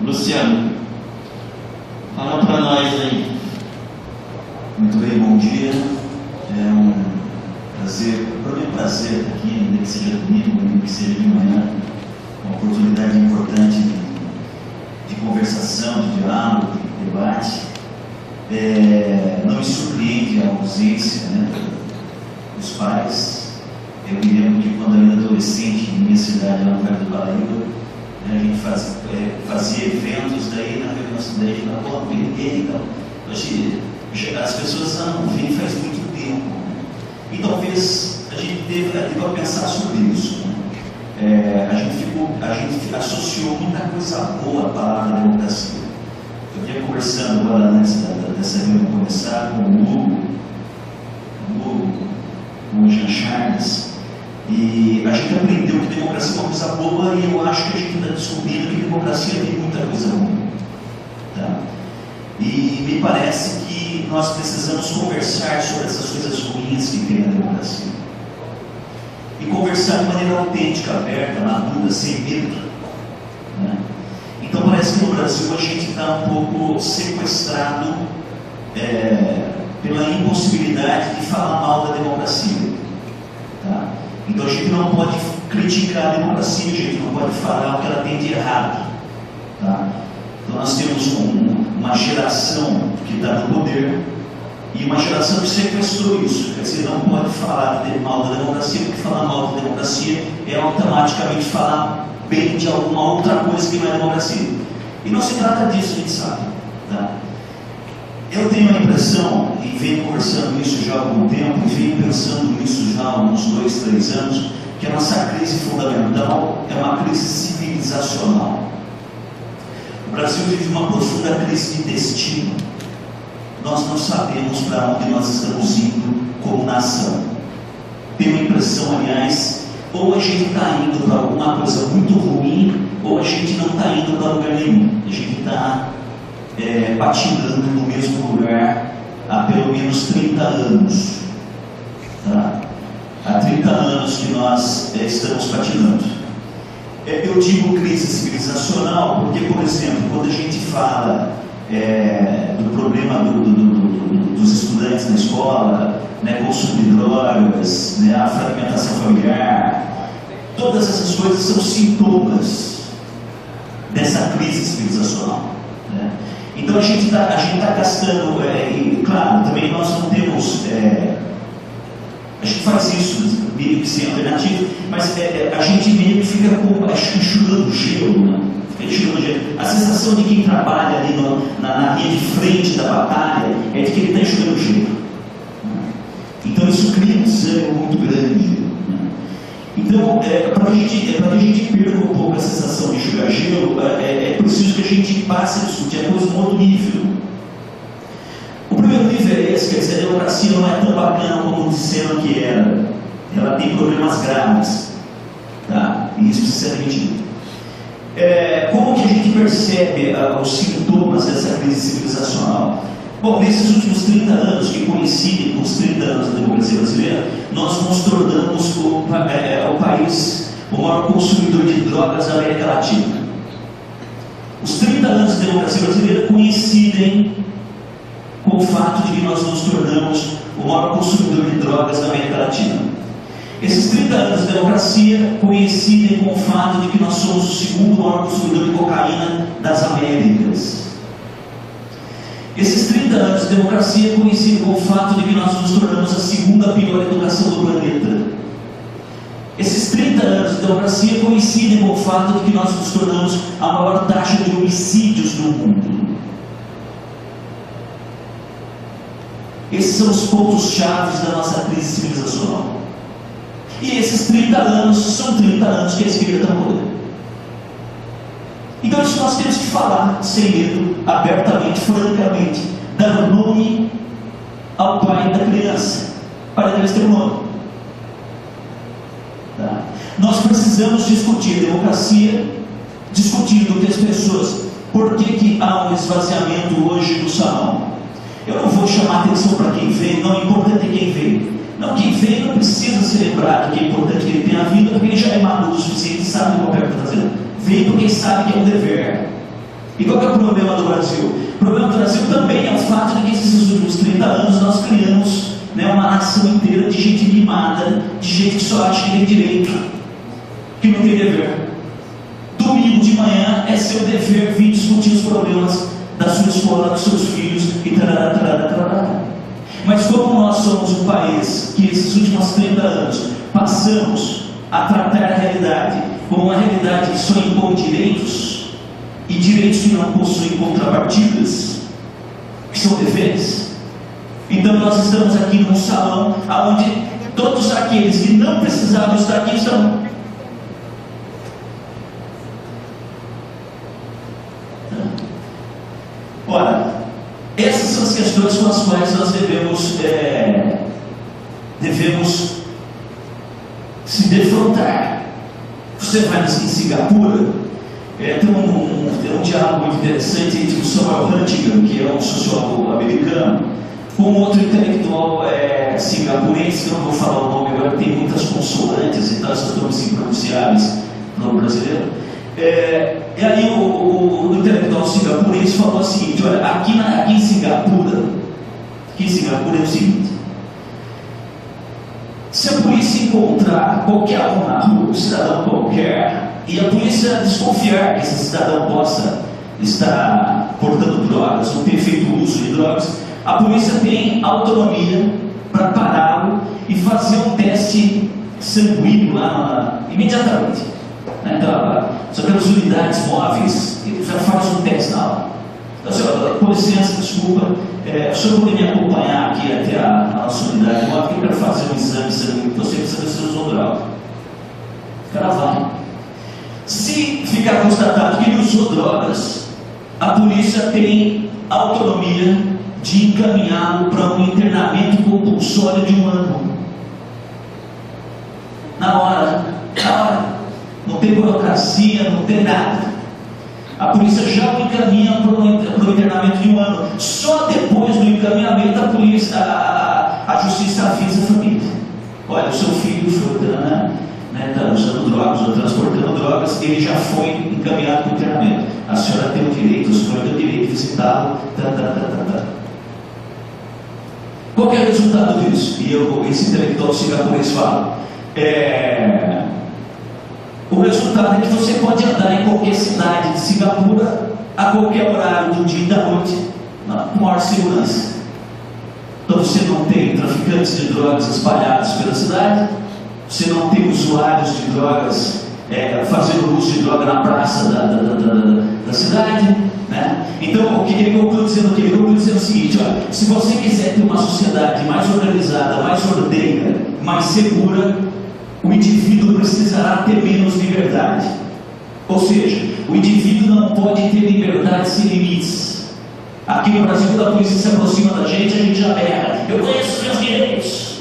Luciano, fala para nós aí. Muito bem, bom dia. É um prazer, para mim é um prazer estar aqui, ainda que seja domingo, ainda que seja de manhã, uma oportunidade importante de conversação, de diálogo, de debate. Não me surpreende a ausência, né, dos pais. Eu me lembro que quando eu era adolescente, em minha cidade, lá no Vale do Paraíba, a gente fazia eventos, daí na nossa cidade, na rua, ninguém e tal. As pessoas não vêm faz muito tempo, né? E talvez a gente deva pensar sobre isso, né? A gente associou muita coisa boa à palavra democracia. Eu vinha conversando agora antes dessa reunião começar com o Hugo, com o Jean Charles, e a gente aprendeu que democracia é uma coisa boa, e eu acho que a gente está descobrindo que democracia tem muita coisa ruim, tá? E me parece que nós precisamos conversar sobre essas coisas ruins que tem na democracia, e conversar de maneira autêntica, aberta, madura, sem medo, né? Então parece que no Brasil a gente está um pouco sequestrado pela impossibilidade de falar mal da democracia, tá? Então a gente não pode criticar a democracia, a gente não pode falar o que ela tem de errado, tá? Então nós temos uma geração que está no poder e uma geração que sequestrou isso. Quer dizer, não pode falar mal da democracia, porque falar mal da democracia é automaticamente falar bem de alguma outra coisa que não é democracia. E não se trata disso, a gente sabe, tá? Eu tenho a impressão, e venho conversando isso já há algum tempo, e venho pensando nisso já há uns 2, 3 anos, que a nossa crise fundamental é uma crise civilizacional. O Brasil vive uma profunda crise de destino. Nós não sabemos para onde nós estamos indo como nação. Tenho a impressão, aliás, ou a gente está indo para alguma coisa muito ruim, ou a gente não está indo para lugar nenhum. A gente está patinando no mesmo lugar há pelo menos 30 anos. Tá? Há 30 anos que nós estamos patinando. Eu digo crise civilizacional porque, por exemplo, quando a gente fala do problema dos estudantes na escola, né, consumo de drogas, né, a fragmentação familiar, todas essas coisas são sintomas dessa crise civilizacional, né? Então a gente está gastando, e claro, também nós não temos, a gente faz isso meio que sem alternativa, mas a gente meio que fica enxugando gelo, né? Fica enxugando gelo. A sensação de quem trabalha ali na linha de frente da batalha é de que ele está enxugando gelo, né? Então isso cria um desânimo muito grande, né? Então, para que a gente perca um pouco a sensação de enxugar gelo, é preciso que a gente passe a discutir a coisa no outro nível. O primeiro nível é esse, quer dizer, a democracia não é tão bacana como disseram que era. Ela tem problemas graves, tá? E isso precisa ser admitido. Como que a gente percebe os sintomas dessa crise civilizacional? Bom, nesses últimos 30 anos, que coincidem com os 30 anos da democracia brasileira, nós nos tornamos o país, o maior consumidor de drogas da América Latina. Os 30 anos da democracia brasileira coincidem com o fato de que nós nos tornamos o maior consumidor de drogas da América Latina. Esses 30 anos de democracia coincidem com o fato de que nós somos o segundo maior consumidor de cocaína das Américas. Esses 30 anos de democracia coincidem com o fato de que nós nos tornamos a segunda pior educação do planeta. Esses 30 anos de democracia coincidem com o fato de que nós nos tornamos a maior taxa de homicídios do mundo. Esses são os pontos-chave da nossa crise civilizacional. E esses 30 anos são 30 anos que a esquerda está no poder. Então isso nós temos que falar sem medo, abertamente, francamente, dar nome ao pai da criança, para que eles tenham nome. Tá? Nós precisamos discutir democracia, discutindo que as pessoas, por que há um esvaziamento hoje no salão. Eu não vou chamar atenção para quem veio, não, o importante é quem veio. Não, quem veio não precisa ser lembrado que é importante que ele tenha vindo, porque ele já é maduro o suficiente e sabe o papel que está fazendo. Veio porque sabe que é um dever. E qual que é o problema do Brasil? O problema do Brasil também é o fato de que esses últimos 30 anos nós criamos, né, uma nação inteira de gente mimada, de gente que só acha que tem direito, que não tem dever. Domingo de manhã é seu dever vir discutir os problemas da sua escola, dos seus filhos e tarará, tarará, tarará. Mas como nós somos um país que esses últimos 30 anos passamos a tratar a realidade como uma realidade que só impõe direitos, e direitos que não possuem contrapartidas, que são deveres, então nós estamos aqui num salão onde todos aqueles que não precisavam estar aqui estão. Ora, essas são as questões com as quais nós devemos se defrontar. Você vai em Singapura, tem um diálogo muito interessante entre o Samuel Huntington, que é um sociólogo americano, com um outro intelectual singapurense, que eu não vou falar o nome agora, tem muitas consoantes e tal, essas nomes impronunciáveis no brasileiro. E aí o intelectual singapurense falou o seguinte: olha, aqui em Singapura é o seguinte: se a polícia encontrar qualquer um na rua, um cidadão qualquer, e a polícia desconfiar que esse cidadão possa estar portando drogas ou ter feito uso de drogas, a polícia tem autonomia para pará-lo e fazer um teste sanguíneo lá imediatamente. Então, só aquelas unidades móveis, já faz um teste na hora. Então, senhor, com licença, desculpa, o senhor poderia me acompanhar aqui até a nossa unidade móvel, que eu quero fazer um exame sanguíneo, então você precisa ver se usou droga. O cara vai. Se ficar constatado que ele usou drogas, a polícia tem autonomia de encaminhá-lo para um internamento compulsório de 1 ano. Na hora. Não tem burocracia, não tem nada. A polícia já o encaminha para o internamento de 1 ano. Só depois do encaminhamento a justiça avisa a família: olha, o seu filho foi está usando drogas ou transportando drogas, ele já foi encaminhado para o internamento. A senhora tem o direito, o senhor tem o direito de visitá-lo. Qual que é o resultado disso? E esse intelectual singapurense fala: o resultado é que você pode andar em qualquer cidade de Singapura a qualquer horário do dia e da noite com maior segurança. Então você não tem traficantes de drogas espalhados pela cidade, você não tem usuários de drogas fazendo uso de droga na praça da cidade, né? Então o que ele conclui dizendo? Ele conclui dizendo o seguinte: olha, se você quiser ter uma sociedade mais organizada, mais ordeira, mais segura, o indivíduo precisará ter menos liberdade. Ou seja, o indivíduo não pode ter liberdade sem limites. Aqui no Brasil, quando a polícia se aproxima da gente, a gente já berra: eu conheço os meus direitos.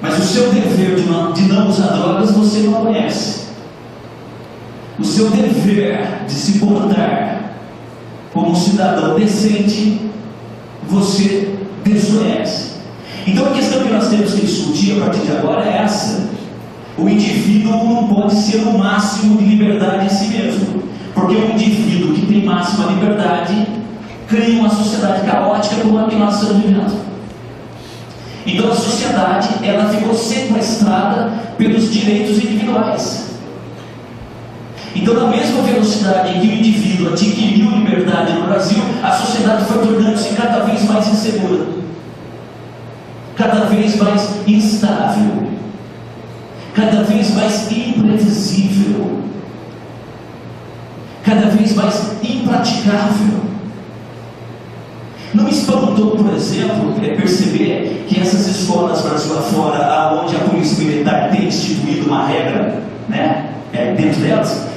Mas o seu dever de não usar drogas você não conhece. O seu dever de se portar como um cidadão decente você desconhece. Então a questão que nós temos que discutir a partir de agora é essa: o indivíduo não pode ser o máximo de liberdade em si mesmo, porque um indivíduo que tem máxima liberdade cria uma sociedade caótica como a que nós estamos vivendo. Então a sociedade ela ficou sequestrada pelos direitos individuais. Então, na mesma velocidade em que o indivíduo adquiriu liberdade no Brasil, a sociedade foi tornando-se cada vez mais insegura, cada vez mais instável, cada vez mais imprevisível, cada vez mais impraticável. Não me espantou, por exemplo, perceber que essas escolas Brasil afora, onde a polícia militar tem instituído uma regra, né, dentro delas,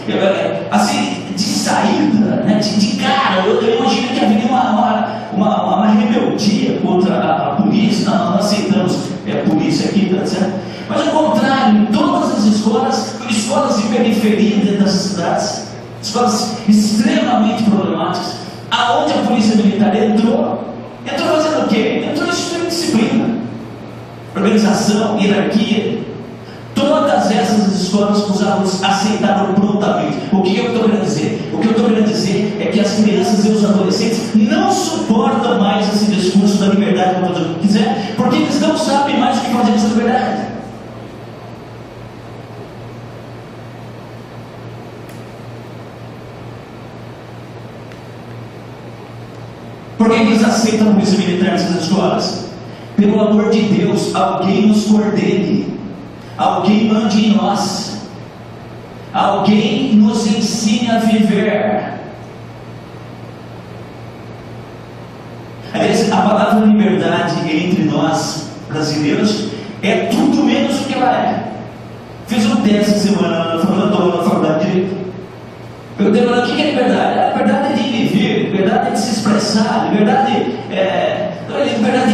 assim, de saída, né, de cara, eu imagino que havia uma rebeldia contra a polícia. Não aceitamos polícia aqui, tá certo? Mas ao contrário, em todas as escolas de periferia dentro das cidades, escolas extremamente problemáticas, aonde a polícia militar entrou fazendo o quê? Entrou instituindo disciplina, organização, hierarquia. Todas essas escolas os alunos aceitaram prontamente. O que eu estou querendo dizer? não suportam mais esse discurso da liberdade para fazer o que quiser, porque eles não sabem mais o que fazer com essa liberdade. Por que eles aceitam a polícia militar nessas escolas? Pelo amor de Deus, alguém nos coordene, alguém mande em nós, alguém nos ensine a viver. Aliás, a palavra liberdade entre nós brasileiros é tudo menos o que ela é. Fiz um teste essa semana na faculdade de Direito. Perguntei para o que é liberdade? A liberdade é de ir e vir, liberdade é de se expressar, liberdade de ir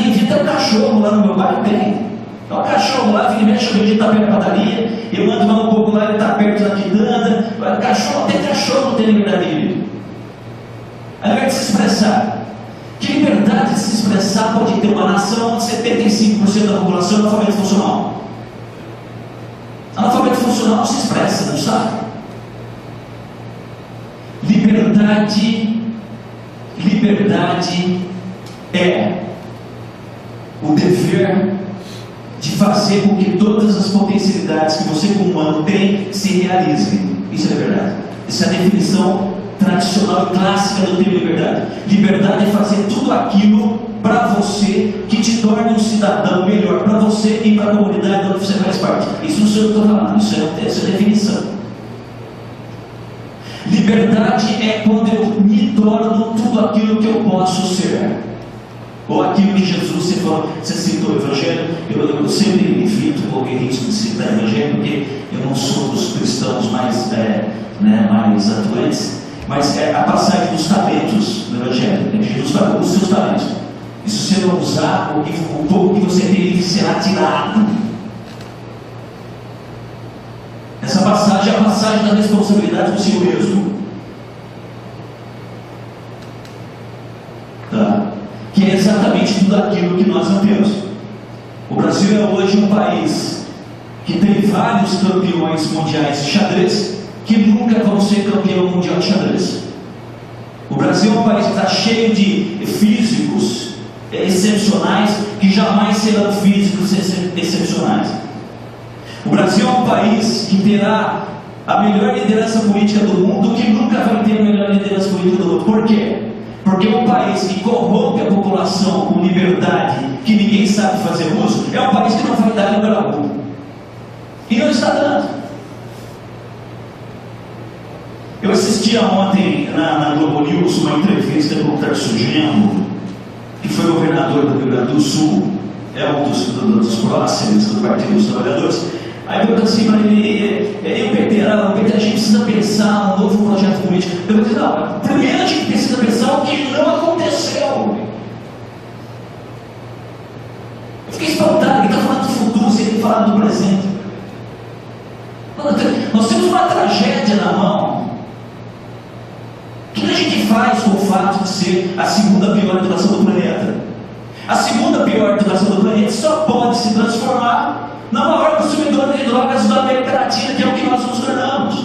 e vir. Tem um cachorro lá no meu bairro, tem. Tem um cachorro lá, vira e mexe, ele está perto da padaria, eu mando lá um pouco lá, ele está perto da quitanda. Cachorro não tem liberdade de ir. A liberdade de se expressar. Que liberdade de se expressar pode ter uma nação onde 75% da população é analfabeto funcional? Analfabeto funcional não se expressa, não sabe? Liberdade é o dever de fazer com que todas as potencialidades que você como humano tem se realizem. Isso é liberdade. Essa é a definição tradicional e clássica do termo liberdade. Liberdade é fazer tudo aquilo para você que te torne um cidadão melhor, para você e para a comunidade onde você faz parte. Isso não sou eu que estou falando, isso é a definição. Liberdade é quando eu me torno tudo aquilo que eu posso ser, ou aquilo que Jesus, você citou o Evangelho. Eu sempre evito qualquer risco de citar o Evangelho, porque eu não sou dos cristãos mais atuantes, mas é a passagem dos talentos do Evangelho, que Jesus falou, os seus talentos, e se você não usar, o pouco que você tem, ele será tirado. Essa passagem é a passagem da responsabilidade do Senhor mesmo. Tá? Que é exatamente tudo aquilo que nós não temos. O Brasil é hoje um país que tem vários campeões mundiais de xadrez que nunca vão ser campeão mundial de xadrez. O Brasil é um país que está cheio de físicos excepcionais que jamais serão físicos excepcionais. O Brasil é um país que terá a melhor liderança política do mundo, que nunca vai ter a melhor liderança política do mundo. Por quê? Porque um país que corrompe a população com liberdade, que ninguém sabe fazer uso, é um país que não vai dar número 1. E não está dando. Eu assistia ontem na Globo News uma entrevista com o Tarcísio Genro, que foi governador do Rio Grande do Sul, é um dos próximos do Partido dos Trabalhadores. Aí eu pergunto assim para ele, o PT, a gente precisa pensar um novo projeto político. Eu disse, não, primeiro a gente precisa pensar o que não aconteceu. Eu fiquei espantado, ele está falando do futuro, sem ele falar do presente. Nós temos uma tragédia na mão. O que a gente faz com o fato de ser a segunda pior educação do planeta? A segunda pior educação do planeta só pode se transformar na maior consumidora de drogas da América Latina, que é o que nós nos tornamos.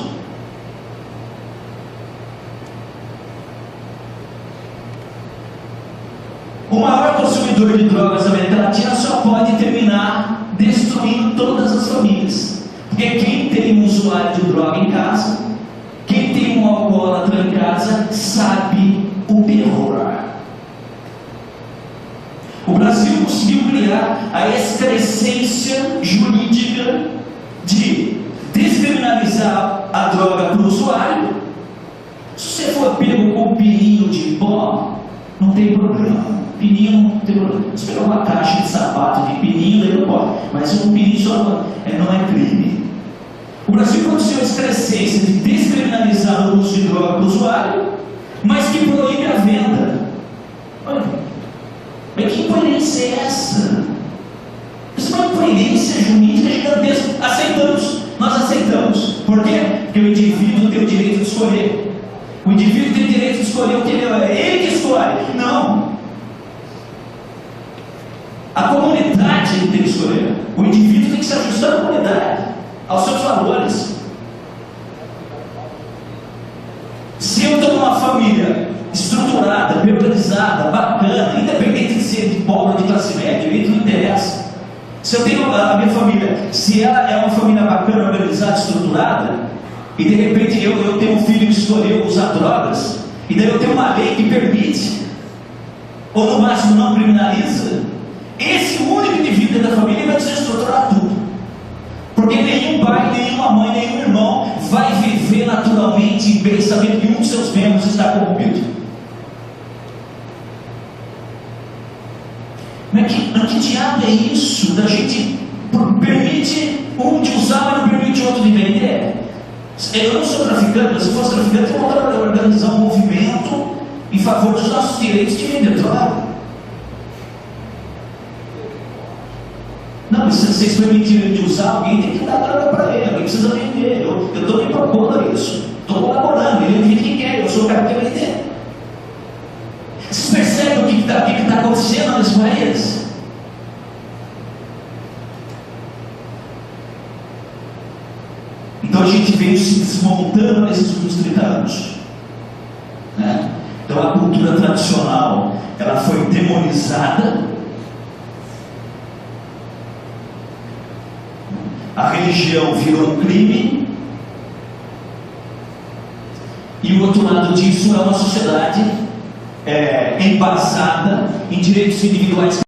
O maior consumidor de drogas da América Latina só pode terminar destruindo todas as famílias. Porque quem tem um usuário de droga em casa, quem tem um alcoólatra em casa, sabe o terror. O Brasil conseguiu criar a excrescência jurídica de descriminalizar a droga para o usuário. Se você for pego com um pininho de pó, não tem problema. Pininho não tem problema. Se pegar uma caixa de sapato de pininho, daí não pode. Mas um pininho só não é crime. O Brasil produziu a excrescência de descriminalizar o uso de droga para o usuário, mas que proíbe a venda. Olha. Mas que incoerência é essa? Isso é uma incoerência jurídica gigantesca. Nós aceitamos. Por quê? Porque o indivíduo tem o direito de escolher. O indivíduo tem o direito de escolher o que ele é. Ele que escolhe. Não. A comunidade tem que escolher. O indivíduo tem que se ajustar à comunidade, aos seus valores. Se eu estou numa família estruturada, organizada, estruturada, bacana, independente de ser de pobre ou de classe média, isso não interessa. Se eu tenho a minha família, se ela é uma família bacana, organizada, estruturada, e de repente eu tenho um filho que escolheu usar drogas, e daí eu tenho uma lei que permite, ou no máximo não criminaliza, esse único indivíduo da família vai desestruturar tudo. Porque nenhum pai, nenhuma mãe, nenhum irmão vai viver naturalmente e bem sabendo que um de seus membros está corrompido. Mas que diabo é isso? Da gente permite um de usar, mas não permite o outro de vender? Eu não sou traficante, mas se fosse traficante eu vou organizar um movimento em favor dos nossos direitos de vender droga. Não, mas se vocês permitirem de usar, alguém tem que dar droga para ele, alguém precisa vender. Eu estou me propondo a isso, estou colaborando, ele vive quem quer, eu sou o cara que quer vender. Vocês percebem o que está acontecendo nesse país? Então a gente veio se desmontando nesses últimos 30 anos, né? Então a cultura tradicional, ela foi demonizada. A religião virou um crime, e o outro lado disso é uma sociedade embasada em direitos individuais.